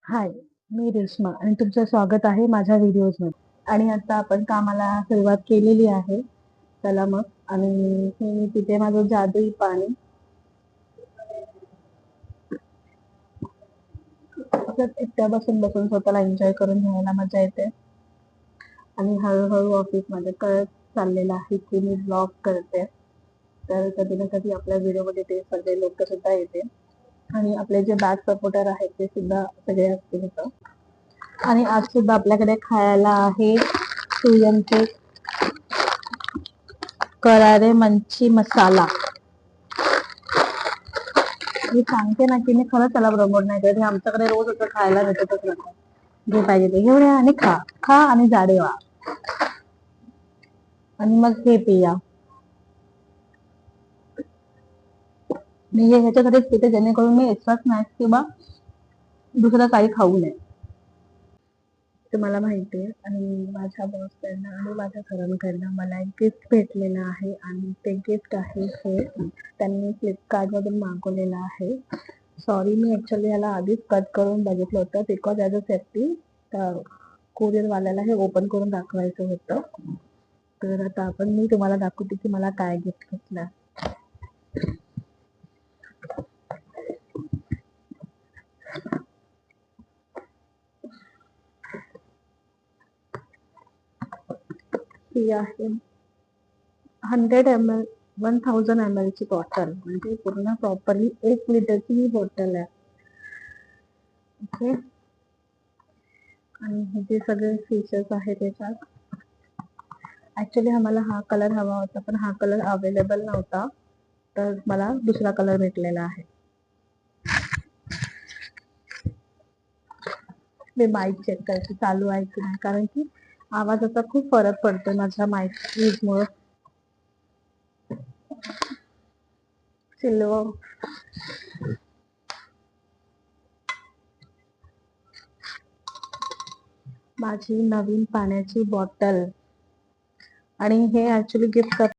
हाय, मी रेश्मा आणि तुमचं स्वागत आहे माझ्या व्हिडिओजमध्ये. आणि आता आपण कामाला सुरुवात केलेली आहे. चला मग. आणि हे मी तिथे माझं जादुई पाणी असंच एकट्या बसून बसून स्वतःला एन्जॉय करून घ्यायला मजा येते. आणि हळूहळू ऑफिसमध्ये कळत चाललेलं आहे की मी ब्लॉग करते. तर कधी ना कधी आपल्या व्हिडिओमध्ये ते सगळे लोक सुद्धा येते आणि आपले जे बॅक सपोर्टर आहेत ते सुद्धा सगळे असतील इथं. आणि आज सुद्धा आपल्याकडे खायला आहे सुयंचे करारे मंची मसाला. मी सांगते ना की मी खरंच त्याला प्रमोट नाही करत. हे आमच्याकडे रोज असं खायला भेटतच नसतं. जे पाहिजे ते घेऊन या आणि खा खा आणि जाडे व्हा आणि मग हे पिया. मी हे ह्याच्यासाठीच पिते जेणेकरून मी एक्स्ट्रा स्नॅक्स किंवा दुसरं काही खाऊ नये. ते मला माहिती आहे. आणि माझ्या बॉसकडनं आणि माझ्या सरांकडनं मला एक गिफ्ट भेटलेलं आहे आणि ते गिफ्ट आहे हे त्यांनी फ्लिपकार्टमधून मागवलेलं आहे. सॉरी, मी ॲक्च्युअली ह्याला आधीच कट करून बघितलं होतं बिकॉज ॲज अ सेफ्टी त्या कोरिअरवाल्याला हे ओपन करून दाखवायचं होतं. तर आता मी तुम्हाला दाखवते की मला काय गिफ्ट भेटलं. ही आहे 100 ml 1000 ml ची बॉटल, म्हणजे पूर्ण प्रॉपरली 1 लिटरची ही बॉटल आहे. ओके. आणि हे जे सगळे फीचर्स आहेत त्याच्यात, ऍक्च्युली आम्हाला हा कलर हवा होता पण हा कलर अवेलेबल नव्हता, तर मला दुसरा कलर भेटलेला आहे. मी माईक चेक करते चालू आहे की नाही, कारण की आवाजाचा खूप फरक पडतोय माझ्या माईक यूजमुळे. सिल्वर माझी नवीन पाण्याची बॉटल. आणि हे ऍक्च्युली गिफ्ट